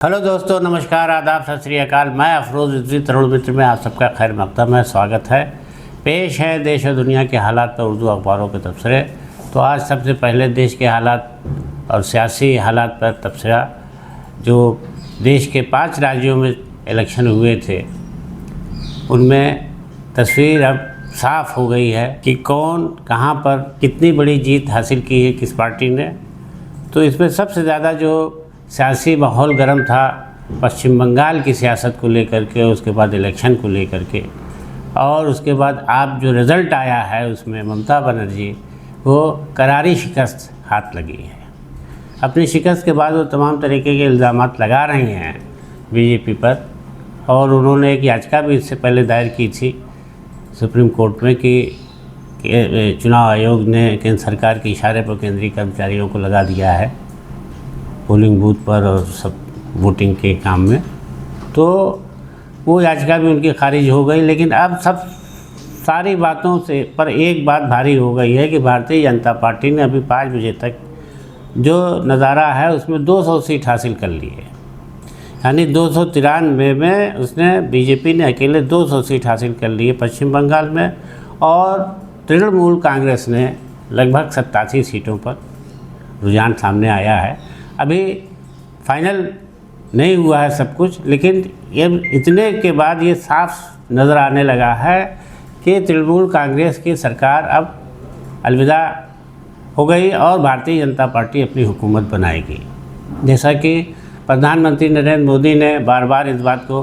Hello दोस्तों, नमस्कार, आदाब, सत श्री अकाल। मैं अफरोज़ रिजवी तरुण मित्र में आप सबका खैर मकदम है, स्वागत है। पेश है देश और दुनिया के हालात पर उर्दू अखबारों के तबसरे। तो आज सबसे पहले देश के हालात और सियासी हालात पर तबसरा। जो देश के 5 राज्यों में इलेक्शन हुए थे उनमें तस्वीर अब साफ़ हो गई है कि कौन कहाँ पर कितनी बड़ी जीत हासिल की है किस पार्टी ने। तो इसमें सबसे ज़्यादा जो सियासी माहौल गर्म था पश्चिम बंगाल की सियासत को लेकर के, उसके बाद इलेक्शन को लेकर के, और उसके बाद आप जो रिज़ल्ट आया है उसमें ममता बनर्जी वो करारी शिकस्त हाथ लगी है। अपनी शिकस्त के बाद वो तमाम तरीके के इल्ज़ामात लगा रही हैं बीजेपी पर, और उन्होंने एक याचिका भी इससे पहले दायर की थी सुप्रीम कोर्ट में कि चुनाव आयोग ने केंद्र सरकार के इशारे पर केंद्रीय कर्मचारियों को लगा दिया है पोलिंग बूथ पर और सब वोटिंग के काम में। तो वो याचिका भी उनकी खारिज हो गई। लेकिन अब सब सारी बातों से पर एक बात भारी हो गई है कि भारतीय जनता पार्टी ने अभी 5 बजे तक जो नज़ारा है उसमें 200 सीट हासिल कर ली है। यानी 293 में उसने बीजेपी ने अकेले 200 सीट हासिल कर ली है पश्चिम बंगाल में, और तृणमूल कांग्रेस ने लगभग 87 सीटों पर रुझान सामने आया है। अभी फाइनल नहीं हुआ है सब कुछ, लेकिन ये इतने के बाद ये साफ नज़र आने लगा है कि तृणमूल कांग्रेस की सरकार अब अलविदा हो गई और भारतीय जनता पार्टी अपनी हुकूमत बनाएगी। जैसा कि प्रधानमंत्री नरेंद्र मोदी ने बार बार इस बात को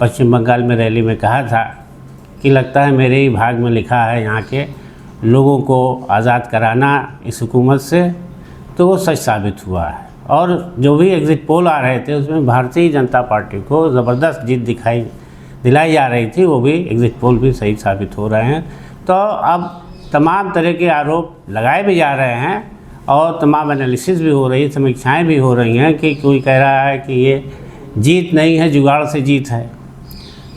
पश्चिम बंगाल में रैली में कहा था कि लगता है मेरे ही भाग में लिखा है यहाँ के लोगों को आज़ाद कराना इस हुकूमत से। तो वो सच साबित हुआ है, और जो भी एग्ज़िट पोल आ रहे थे उसमें भारतीय जनता पार्टी को ज़बरदस्त जीत दिलाई जा रही थी, वो भी एग्ज़िट पोल भी सही साबित हो रहे हैं। तो अब तमाम तरह के आरोप लगाए भी जा रहे हैं और तमाम एनालिसिस भी हो रही है, समीक्षाएं भी हो रही हैं कि कोई कह रहा है कि ये जीत नहीं है, जुगाड़ से जीत है,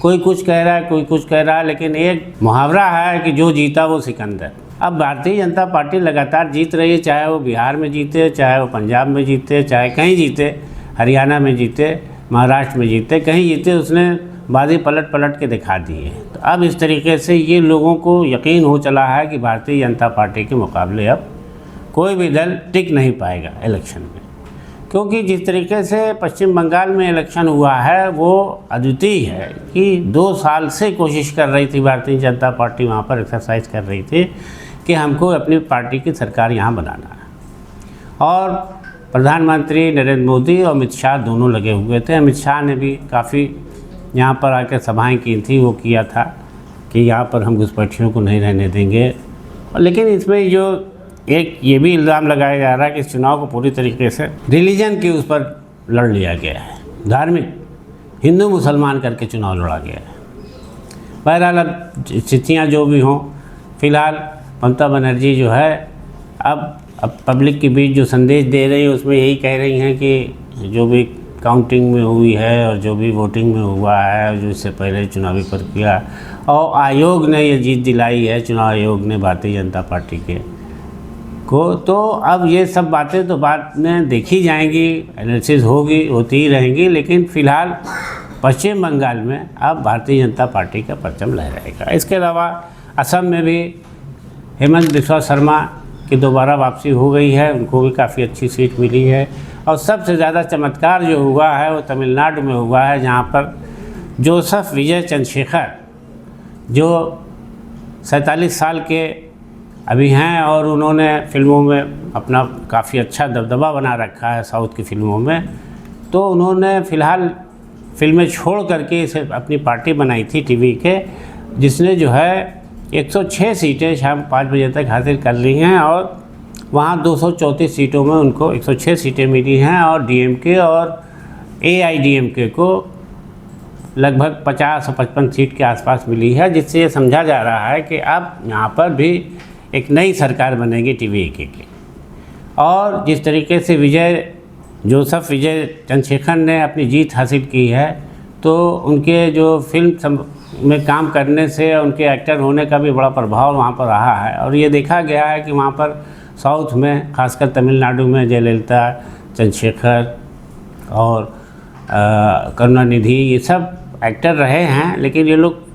कोई कुछ कह रहा है, कोई कुछ कह रहा है। लेकिन एक मुहावरा है कि जो जीता वो सिकंदर। अब भारतीय जनता पार्टी लगातार जीत रही है, चाहे वो बिहार में जीते, चाहे वो पंजाब में जीते, चाहे कहीं जीते, हरियाणा में जीते, महाराष्ट्र में जीते, कहीं जीते, उसने बाजी पलट के दिखा दी है। तो अब इस तरीके से ये लोगों को यकीन हो चला है कि भारतीय जनता पार्टी के मुकाबले अब कोई भी दल टिक नहीं पाएगा इलेक्शन में, क्योंकि जिस तरीके से पश्चिम बंगाल में इलेक्शन हुआ है वो अद्वितीय है कि 2 साल से कोशिश कर रही थी भारतीय जनता पार्टी, वहाँ पर एक्सरसाइज कर रही थी कि हमको अपनी पार्टी की सरकार यहाँ बनाना है। और प्रधानमंत्री नरेंद्र मोदी और अमित शाह दोनों लगे हुए थे। अमित शाह ने भी काफ़ी यहाँ पर आकर सभाएं की थी, वो किया था कि यहाँ पर हम घुसपैठियों को नहीं रहने देंगे। लेकिन इसमें जो एक ये भी इल्ज़ाम लगाया जा रहा है कि इस चुनाव को पूरी तरीके से रिलीजन के उस पर लड़ लिया गया है, धार्मिक हिंदू मुसलमान करके चुनाव लड़ा गया है। बहरहाल अब स्थितियाँ जो भी हों, फिलहाल ममता बनर्जी जो है अब पब्लिक के बीच जो संदेश दे रही है उसमें यही कह रही हैं कि जो भी काउंटिंग में हुई है और जो भी वोटिंग में हुआ है, जो इससे पहले चुनावी प्रक्रिया और आयोग ने ये जीत दिलाई है, चुनाव आयोग ने भारतीय जनता पार्टी के को, तो अब ये सब बातें तो बाद में देखी जाएंगी, एनालिसिस होती ही रहेंगी। लेकिन फ़िलहाल पश्चिम बंगाल में अब भारतीय जनता पार्टी का परचम लहराएगा। इसके अलावा असम में भी हेमंत बिस्वा शर्मा की दोबारा वापसी हो गई है, उनको भी काफ़ी अच्छी सीट मिली है। और सबसे ज़्यादा चमत्कार जो हुआ है वो तमिलनाडु में हुआ है, जहाँ पर जोसेफ विजय चंद्रशेखर जो 47 साल के अभी हैं और उन्होंने फिल्मों में अपना काफ़ी अच्छा दबदबा बना रखा है साउथ की फिल्मों में। तो उन्होंने फ़िलहाल फिल्में छोड़ करके इसे अपनी पार्टी बनाई थी टीवी के, जिसने जो है 106 सीटें शाम 5 बजे तक हासिल कर ली हैं, और वहाँ 234 सीटों में उनको 106 सीटें मिली हैं, और डीएमके और एआईडीएमके को लगभग 50 और 55 सीट के आसपास मिली है, जिससे ये समझा जा रहा है कि अब यहाँ पर भी एक नई सरकार बनेगी टीवीके की। और जिस तरीके से जोसेफ विजय चंद्रशेखर ने अपनी जीत हासिल की है, तो उनके जो फिल्म में काम करने से उनके एक्टर होने का भी बड़ा प्रभाव वहाँ पर रहा है। और ये देखा गया है कि वहाँ पर साउथ में, खासकर तमिलनाडु में जयललिता, चंद्रशेखर और करुणानिधि, ये सब एक्टर रहे हैं, लेकिन ये लोग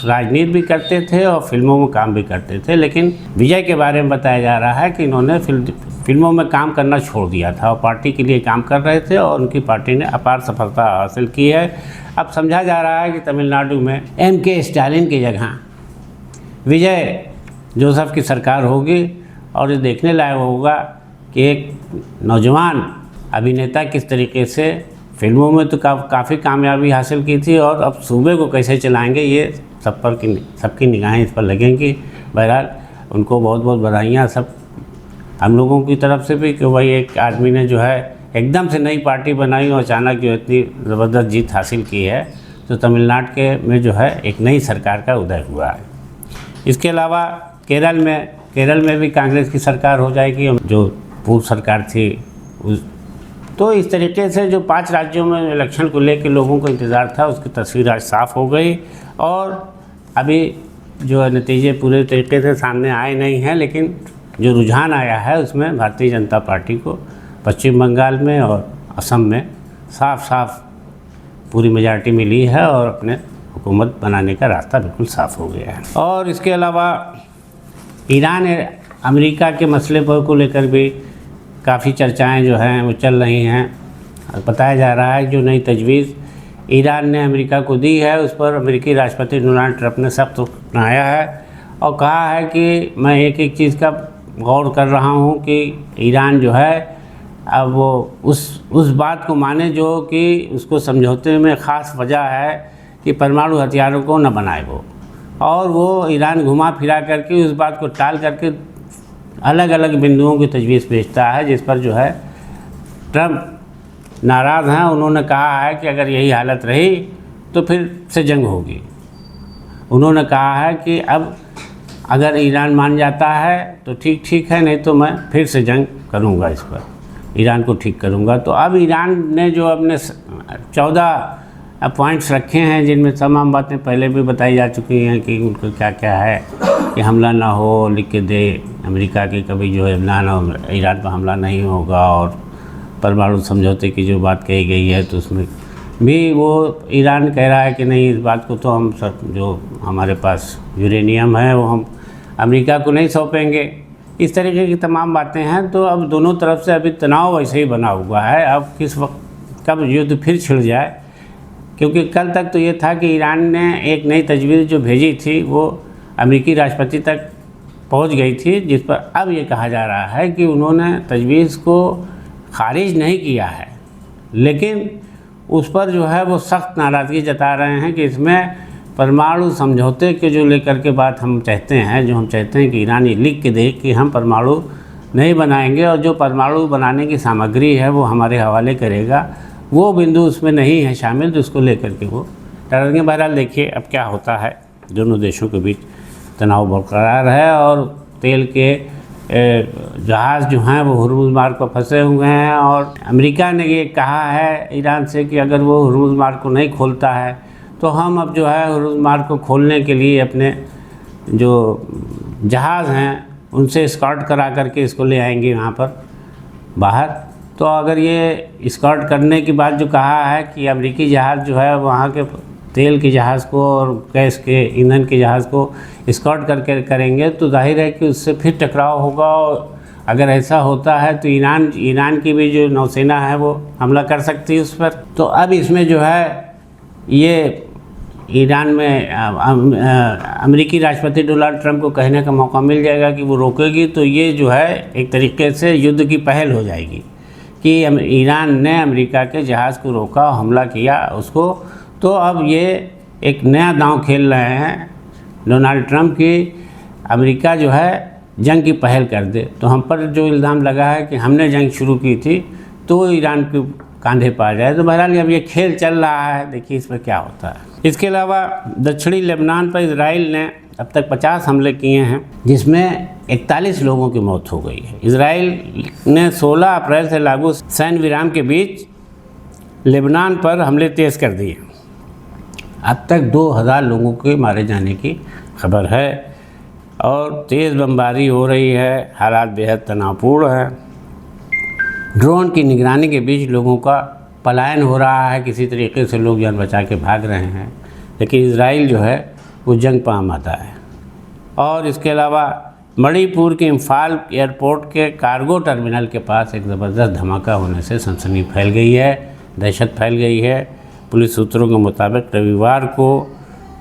राजनीति भी करते थे और फिल्मों में काम भी करते थे। लेकिन विजय के बारे में बताया जा रहा है कि इन्होंने फिल्मों में काम करना छोड़ दिया था और पार्टी के लिए काम कर रहे थे और उनकी पार्टी ने अपार सफलता हासिल की है। अब समझा जा रहा है कि तमिलनाडु में MK स्टालिन की जगह विजय जोसेफ की सरकार होगी और ये देखने लायक होगा कि एक नौजवान अभिनेता किस तरीके से फिल्मों में तो काफ़ी कामयाबी हासिल की थी और अब सूबे को कैसे चलाएंगे, ये सबकी निगाहें इस पर लगेंगी। बहरहाल उनको बहुत बहुत बधाइयाँ सब हम लोगों की तरफ से भी कि भाई एक आदमी ने जो है एकदम से नई पार्टी बनाई और अचानक जो इतनी ज़बरदस्त जीत हासिल की है, तो तमिलनाडु में जो है एक नई सरकार का उदय हुआ है। इसके अलावा केरल में भी कांग्रेस की सरकार हो जाएगी, जो पूर्व सरकार थी तो इस तरीके से जो 5 राज्यों में इलेक्शन को लेकर लोगों को इंतज़ार था, उसकी तस्वीर आज साफ़ हो गई और अभी जो है नतीजे पूरे तरीके से सामने आए नहीं हैं, लेकिन जो रुझान आया है उसमें भारतीय जनता पार्टी को पश्चिम बंगाल में और असम में साफ पूरी मेजॉरिटी मिली है और अपने हुकूमत बनाने का रास्ता बिल्कुल साफ़ हो गया है। और इसके अलावा ईरान अमेरिका के मसले पर को लेकर भी काफ़ी चर्चाएं जो हैं वो चल रही हैं। बताया जा रहा है जो नई तजवीज़ ईरान ने अमेरिका को दी है, उस पर अमेरिकी राष्ट्रपति डोनाल्ड ट्रंप ने सख्त अपनाया है और कहा है कि मैं एक चीज़ का गौर कर रहा हूं कि ईरान जो है अब वो उस बात को माने जो कि उसको समझौते में ख़ास वजह है कि परमाणु हथियारों को न बनाए वो, और वो ईरान घुमा फिरा करके उस बात को टाल करके अलग अलग बिंदुओं की तजवीज़ भेजता है, जिस पर जो है ट्रंप नाराज़ हैं। उन्होंने कहा है कि अगर यही हालत रही तो फिर से जंग होगी। उन्होंने कहा है कि अब अगर ईरान मान जाता है तो ठीक है, नहीं तो मैं फिर से जंग करूंगा, इस पर ईरान को ठीक करूंगा। तो अब ईरान ने जो अपने 14 पॉइंट्स रखे हैं, जिनमें तमाम बातें पहले भी बताई जा चुकी हैं कि उनको क्या क्या है कि हमला ना हो, लिख के दे अमेरिका की कभी जो है ना ईरान पर हमला नहीं होगा, और परमाणु समझौते की जो बात कही गई है तो उसमें भी वो ईरान कह रहा है कि नहीं, इस बात को तो हम सब जो हमारे पास यूरेनियम है वो हम अमेरिका को नहीं सौंपेंगे। इस तरीके की तमाम बातें हैं। तो अब दोनों तरफ से अभी तनाव वैसे ही बना हुआ है। अब किस वक्त कब युद्ध फिर छिड़ जाए, क्योंकि कल तक तो ये था कि ईरान ने एक नई तजवीज़ जो भेजी थी वो अमेरिकी राष्ट्रपति तक पहुंच गई थी, जिस पर अब ये कहा जा रहा है कि उन्होंने तजवीज़ को खारिज नहीं किया है, लेकिन उस पर जो है वो सख्त नाराज़गी जता रहे हैं कि इसमें परमाणु समझौते के जो लेकर के बात हम चाहते हैं, जो हम चाहते हैं कि ईरान ये लिख के दे कि हम परमाणु नहीं बनाएंगे और जो परमाणु बनाने की सामग्री है वो हमारे हवाले करेगा, वो बिंदु उसमें नहीं है शामिल, तो उसको लेकर के वो डरेंगे। बहरहाल देखिए अब क्या होता है। दोनों देशों के बीच तनाव बरकरार है और तेल के जहाज़ जो हैं वो हुर्मुज़ मार्ग पर फंसे हुए हैं, और अमेरिका ने ये कहा है ईरान से कि अगर वो हुर्मुज़ मार्ग को नहीं खोलता है तो हम अब जो है हुर्मुज़ मार्ग को खोलने के लिए अपने जो जहाज़ हैं उनसे स्कॉट करा करके इसको ले आएंगे यहाँ पर बाहर। तो अगर ये स्कॉट करने की बात जो कहा है कि अमेरिकी जहाज़ जो है वहाँ के तेल के जहाज़ को और गैस के ईंधन के जहाज़ को स्कॉट करके करेंगे, तो जाहिर है कि उससे फिर टकराव होगा, और अगर ऐसा होता है तो ईरान की भी जो नौसेना है वो हमला कर सकती है उस पर। तो अब इसमें जो है ये ईरान में अमेरिकी राष्ट्रपति डोनाल्ड ट्रंप को कहने का मौका मिल जाएगा कि वो रोकेगी, तो ये जो है एक तरीके से युद्ध की पहल हो जाएगी कि ईरान ने अमेरिका के जहाज़ को रोका, हमला किया उसको। तो अब ये एक नया दांव खेल रहे हैं डोनाल्ड ट्रंप की अमेरिका जो है जंग की पहल कर दे। तो हम पर जो इल्ज़ाम लगा है कि हमने जंग शुरू की थी तो ईरान के कांधे पर आ जाए। तो बहरहाल अब ये खेल चल रहा है, देखिए इस पर क्या होता है। इसके अलावा दक्षिणी लेबनान पर इजराइल ने अब तक 50 हमले किए हैं, जिसमें 41 लोगों की मौत हो गई है। इजराइल ने 16 अप्रैल से लागू सैन्य विराम के बीच लेबनान पर हमले तेज़ कर दिए। अब तक 2000 लोगों के मारे जाने की खबर है और तेज़ बमबारी हो रही है, हालात बेहद तनावपूर्ण है। ड्रोन की निगरानी के बीच लोगों का पलायन हो रहा है, किसी तरीके से लोग जान बचा के भाग रहे हैं, लेकिन इजराइल जो है वो जंग पर आमादा है। और इसके अलावा मणिपुर के इम्फाल एयरपोर्ट के कार्गो टर्मिनल के पास एक ज़बरदस्त धमाका होने से सनसनी फैल गई है, दहशत फैल गई है। पुलिस सूत्रों के मुताबिक रविवार को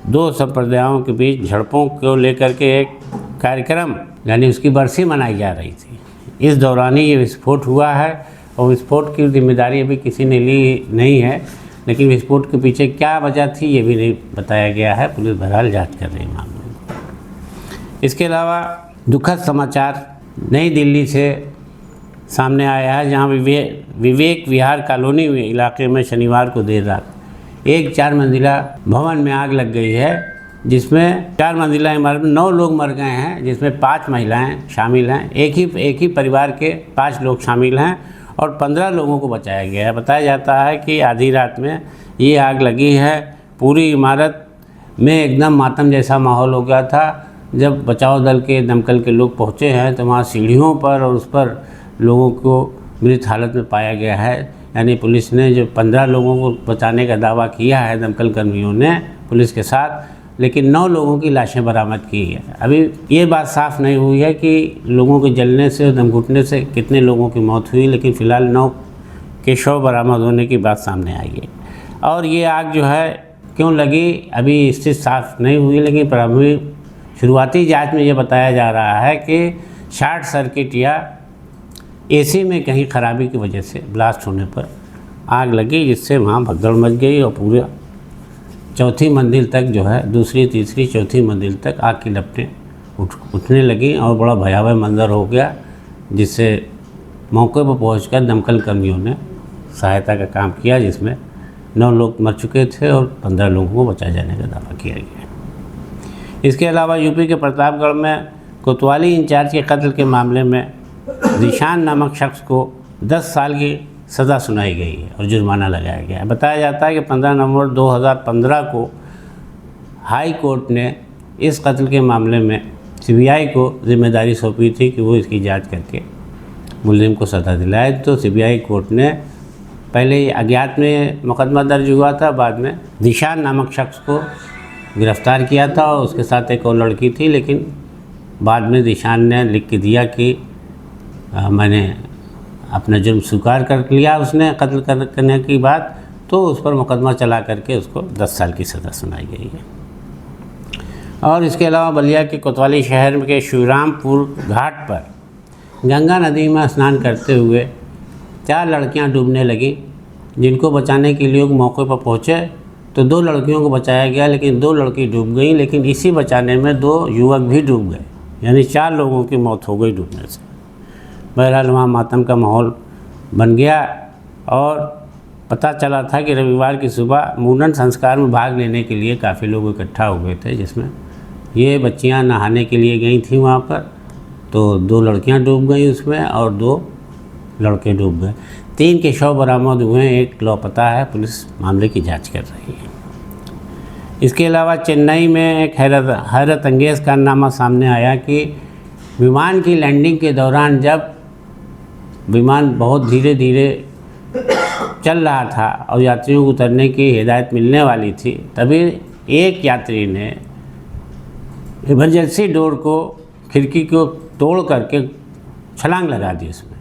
दो संप्रदायों के बीच झड़पों को लेकर के एक कार्यक्रम यानी उसकी बरसी मनाई जा रही थी। इस दौरान ही ये विस्फोट हुआ है और विस्फोट की जिम्मेदारी अभी किसी ने ली नहीं है, लेकिन विस्फोट के पीछे क्या वजह थी ये भी नहीं बताया गया है। पुलिस बहरहाल जांच कर रही है मामले में। इसके अलावा दुखद समाचार नई दिल्ली से सामने आया है, जहां विवेक विहार कॉलोनी इलाके में शनिवार को देर रात एक 4 मंजिला भवन में आग लग गई है, जिसमें 4 मंजिला इमारत में 9 लोग मर गए हैं, जिसमें 5 महिलाएं शामिल हैं। एक ही परिवार के 5 लोग शामिल हैं और 15 लोगों को बचाया गया है। बताया जाता है कि आधी रात में ये आग लगी है। पूरी इमारत में एकदम मातम जैसा माहौल हो गया था। जब बचाव दल के दमकल के लोग पहुँचे हैं तो वहाँ सीढ़ियों पर और उस पर लोगों को मृत हालत में पाया गया है। यानी पुलिस ने जो 15 लोगों को बचाने का दावा किया है दमकल कर्मियों ने पुलिस के साथ, लेकिन 9 लोगों की लाशें बरामद की है। अभी ये बात साफ़ नहीं हुई है कि लोगों के जलने से और दम घुटने से कितने लोगों की मौत हुई, लेकिन फ़िलहाल 9 के शव बरामद होने की बात सामने आई है। और ये आग जो है क्यों लगी अभी स्थिति साफ नहीं हुई, लेकिन प्रारंभिक शुरुआती जांच में ये बताया जा रहा है कि शॉर्ट सर्किट या एसी में कहीं ख़राबी की वजह से ब्लास्ट होने पर आग लगी, जिससे वहाँ भगदड़ मच गई और पूरे 4थी मंजिल तक जो है, दूसरी तीसरी चौथी मंजिल तक आग की लपटें उठने लगी और बड़ा भयावह मंजर हो गया, जिससे मौके पर पहुंचकर दमकल कर्मियों ने सहायता का काम किया, जिसमें 9 लोग मर चुके थे और 15 लोगों को बचाए जाने का दावा किया गया। इसके अलावा यूपी के प्रतापगढ़ में कोतवाली इंचार्ज के कत्ल के मामले में ज़ीशान नामक शख्स को 10 साल की सज़ा सुनाई गई है और जुर्माना लगाया गया है। बताया जाता है कि 15 नवंबर 2015 को हाई कोर्ट ने इस कत्ल के मामले में सीबीआई को जिम्मेदारी सौंपी थी कि वो इसकी जांच करके मुलजिम को सज़ा दिलाए। तो सीबीआई कोर्ट ने पहले अज्ञात में मुकदमा दर्ज हुआ था, बाद में ज़ीशान नामक शख्स को गिरफ़्तार किया था और उसके साथ एक और लड़की थी, लेकिन बाद में ज़ीशान ने लिख के दिया कि मैंने अपना जुर्म स्वीकार कर लिया उसने कत्ल करने की बात, तो उस पर मुकदमा चला करके उसको 10 साल की सज़ा सुनाई गई है। और इसके अलावा बलिया के कोतवाली शहर के शिवरामपुर घाट पर गंगा नदी में स्नान करते हुए 4 लड़कियां डूबने लगीं, जिनको बचाने के लिए मौके पर पहुंचे तो 2 लड़कियों को बचाया गया, लेकिन 2 लड़की डूब गई। लेकिन इसी बचाने में 2 युवक भी डूब गए, यानी 4 लोगों की मौत हो गई डूबने से। बहरहाल वहाँ मातम का माहौल बन गया और पता चला था कि रविवार की सुबह मुंडन संस्कार में भाग लेने के लिए काफ़ी लोग इकट्ठा हुए थे, जिसमें ये बच्चियाँ नहाने के लिए गई थी वहाँ पर, तो 2 लड़कियाँ डूब गई उसमें और 2 लड़के डूब गए। 3 के शव बरामद हुए, 1 लापता है। पुलिस मामले की जांच कर रही है। इसके अलावा चेन्नई में एक हैरत अंगेज़ कारनामा सामने आया कि विमान की लैंडिंग के दौरान जब विमान बहुत धीरे धीरे चल रहा था और यात्रियों को उतरने की हिदायत मिलने वाली थी, तभी एक यात्री ने इमरजेंसी डोर को खिड़की को तोड़ करके छलांग लगा दी उसमें,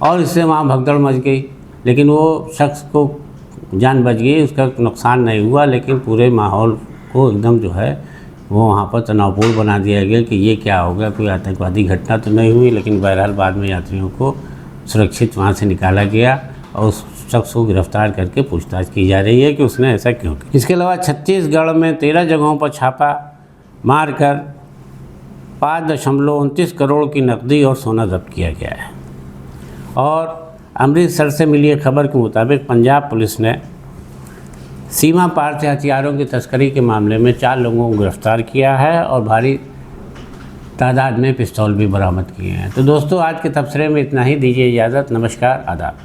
और इससे वहाँ भगदड़ मच गई। लेकिन वो शख्स को जान बच गई, उसका नुकसान नहीं हुआ, लेकिन पूरे माहौल को एकदम जो है वो वहाँ पर तनावपूर्ण बना दिया गया कि ये क्या हो गया। कोई आतंकवादी घटना तो नहीं हुई, लेकिन बहरहाल बाद में यात्रियों को सुरक्षित वहाँ से निकाला गया और उस शख्स को गिरफ्तार करके पूछताछ की जा रही है कि उसने ऐसा क्यों किया। इसके अलावा छत्तीसगढ़ में 13 जगहों पर छापा मारकर 5.29 करोड़ की नकदी और सोना जब्त किया गया है। और अमृतसर से मिली खबर के मुताबिक पंजाब पुलिस ने सीमा पार से हथियारों की तस्करी के मामले में 4 लोगों को गिरफ्तार किया है और भारी तादाद में पिस्तौल भी बरामद किए हैं। तो दोस्तों, आज के तबसरे में इतना ही। दीजिए इजाज़त। नमस्कार, आदाब।